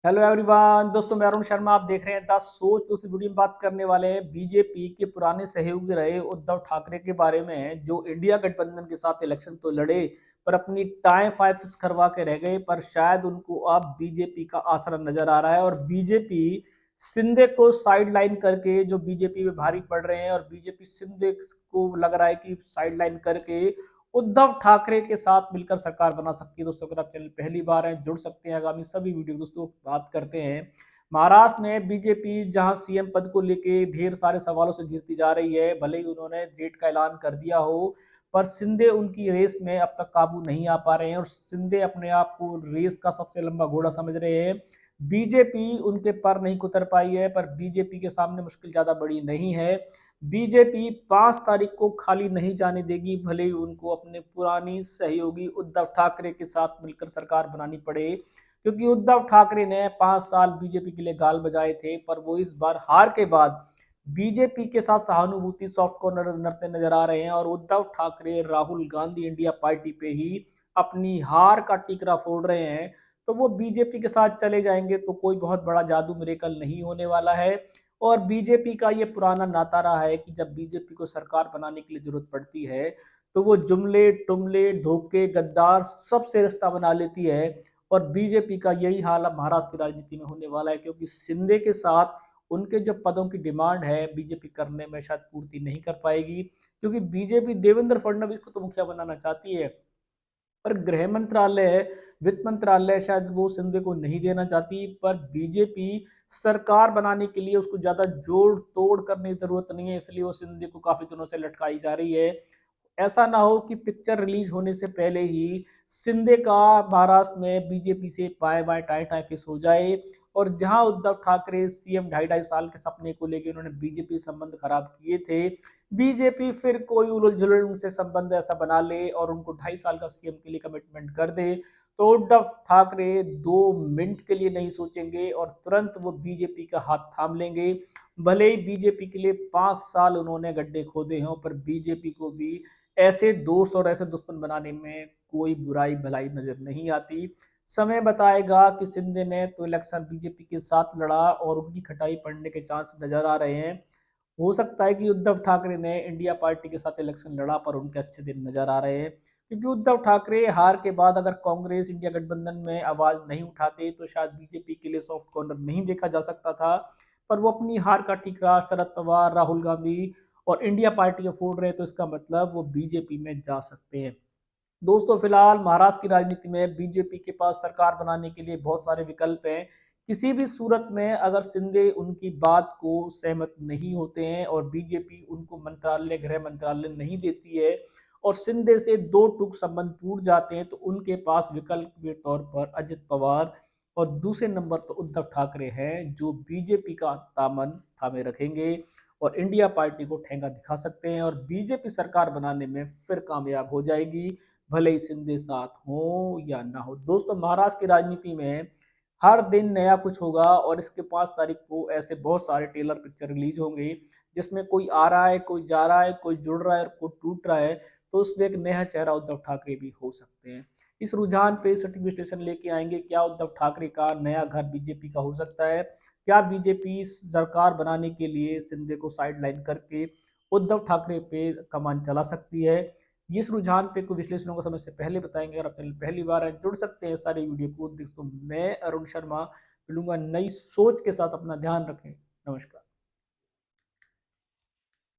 Hello everyone दोस्तों, मैं अरुण शर्मा। आप देख रहे हैं द सोच। दूसरी वीडियो में बात करने वाले हैं बीजेपी के पुराने सहयोगी रहे उद्धव ठाकरे के बारे में, जो इंडिया गठबंधन के साथ इलेक्शन तो लड़े पर अपनी टाइम फाइव करवा के रह गए। पर शायद उनको अब बीजेपी का आसरा नजर आ रहा है और बीजेपी सिंधे को साइडलाइन करके जो बीजेपी में भारी पड़ रहे हैं, और बीजेपी सिंधे को लग रहा है कि साइडलाइन करके उद्धव ठाकरे के साथ मिलकर सरकार बना सकती है। दोस्तों, अगर आप चैनल पहली बार हैं, जुड़ सकते हैं आगामी सभी वीडियो। दोस्तों, बात करते हैं महाराष्ट्र में बीजेपी, जहां सीएम पद को लेके ढेर सारे सवालों से घिरती जा रही है। भले ही उन्होंने डेट का ऐलान कर दिया हो, पर सिंधे उनकी रेस में अब तक काबू नहीं आ पा रहे हैं और सिंधे अपने आप को रेस का सबसे लंबा घोड़ा समझ रहे हैं। बीजेपी उनके पर नहीं कुतर पाई है, पर बीजेपी के सामने मुश्किल ज्यादा बड़ी नहीं है। बीजेपी 5 तारीख को खाली नहीं जाने देगी, भले ही उनको अपने पुरानी सहयोगी उद्धव ठाकरे के साथ मिलकर सरकार बनानी पड़े। क्योंकि उद्धव ठाकरे ने 5 साल बीजेपी के लिए गाल बजाए थे, पर वो इस बार हार के बाद बीजेपी के साथ सहानुभूति सॉफ्ट कॉर्नर नरते नजर आ रहे हैं और उद्धव ठाकरे राहुल गांधी इंडिया पार्टी पे ही अपनी हार का टीकरा फोड़ रहे हैं। तो वो बीजेपी के साथ चले जाएंगे तो कोई बहुत बड़ा जादू मिरेकल नहीं होने वाला है। और बीजेपी का ये पुराना नाता रहा है कि जब बीजेपी को सरकार बनाने के लिए जरूरत पड़ती है तो वो जुमले टुमले धोखे गद्दार सबसे रिश्ता बना लेती है। और बीजेपी का यही हाल अब महाराष्ट्र की राजनीति में होने वाला है, क्योंकि शिंदे के साथ उनके जो पदों की डिमांड है बीजेपी करने में शायद पूर्ति नहीं कर पाएगी। क्योंकि बीजेपी देवेंद्र फडणवीस को तो मुखिया बनाना चाहती है, पर गृह मंत्रालय, वित्त मंत्रालय शायद वो सिंधे को नहीं देना चाहती। पर बीजेपी सरकार बनाने के लिए उसको ज्यादा जोड़ तोड़ करने की जरूरत नहीं है, इसलिए वो सिंधे को काफी दिनों से लटकाई जा रही है। ऐसा ना हो कि पिक्चर रिलीज होने से पहले ही शिंदे का महाराष्ट्र में बीजेपी से बाय बाय टाई टाई फिस हो जाए। और जहां उद्धव ठाकरे सीएम ढाई ढाई साल के सपने को लेकर उन्होंने बीजेपी संबंध खराब किए थे, बीजेपी फिर कोई उलझ जुलझ उनसे संबंध ऐसा बना ले और उनको 2.5 साल का सीएम के लिए कमिटमेंट कर दे, तो उद्धव ठाकरे 2 मिनट के लिए नहीं सोचेंगे और तुरंत वो बीजेपी का हाथ थाम लेंगे। भले ही बीजेपी के लिए 5 साल उन्होंने गड्ढे खोदे हों, पर बीजेपी को भी ऐसे दोस्त और ऐसे दुश्मन बनाने में कोई बुराई भलाई नजर नहीं आती। समय बताएगा कि सिंधे ने तो इलेक्शन बीजेपी के साथ लड़ा और उनकी खटाई पड़ने के चांस नजर आ रहे हैं। हो सकता है कि उद्धव ठाकरे ने इंडिया पार्टी के साथ इलेक्शन लड़ा, पर उनके अच्छे दिन नजर आ रहे हैं। क्योंकि उद्धव ठाकरे हार के बाद अगर कांग्रेस इंडिया गठबंधन में आवाज नहीं उठाते तो शायद बीजेपी के लिए सॉफ्ट कॉर्नर नहीं देखा जा सकता था। पर वो अपनी हार का ठीकरा शरद पवार, राहुल गांधी और इंडिया पार्टी को फोड़ रहे हैं, तो इसका मतलब वो बीजेपी में जा सकते हैं। दोस्तों, फिलहाल महाराष्ट्र की राजनीति में बीजेपी के पास सरकार बनाने के लिए बहुत सारे विकल्प हैं। किसी भी सूरत में अगर शिंदे उनकी बात को सहमत नहीं होते हैं और बीजेपी उनको मंत्रालय, गृह मंत्रालय नहीं देती है और शिंदे से दो टूक संबंध टूट जाते हैं, तो उनके पास विकल्प के तौर पर अजित पवार और दूसरे नंबर पर उद्धव ठाकरे हैं, जो बीजेपी का दामन थामे रखेंगे और इंडिया पार्टी को ठेंगा दिखा सकते हैं और बीजेपी सरकार बनाने में फिर कामयाब हो जाएगी, भले ही सिंधे साथ हो या ना हो। दोस्तों, महाराष्ट्र की राजनीति में हर दिन नया कुछ होगा और इसके 5 तारीख को ऐसे बहुत सारे टेलर पिक्चर रिलीज होंगे, जिसमें कोई आ रहा है, कोई जा रहा है, कोई जुड़ रहा है और कोई टूट रहा है। तो उसमें एक नया चेहरा उद्धव ठाकरे भी हो सकते हैं। इस रुझान पे सटीक विश्लेषण लेके आएंगे। क्या उद्धव ठाकरे का नया घर बीजेपी का हो सकता है? क्या बीजेपी सरकार बनाने के लिए सिंधे को साइडलाइन करके उद्धव ठाकरे पे कमान चला सकती है? इस रुझान पे कोई विश्लेषणों का समय से पहले बताएंगे। अगर आप चैनल पहली बार है, जुड़ सकते हैं सारे वीडियो को। दोस्तों, मैं अरुण शर्मा मिलूंगा नई सोच के साथ। अपना ध्यान रखें। नमस्कार।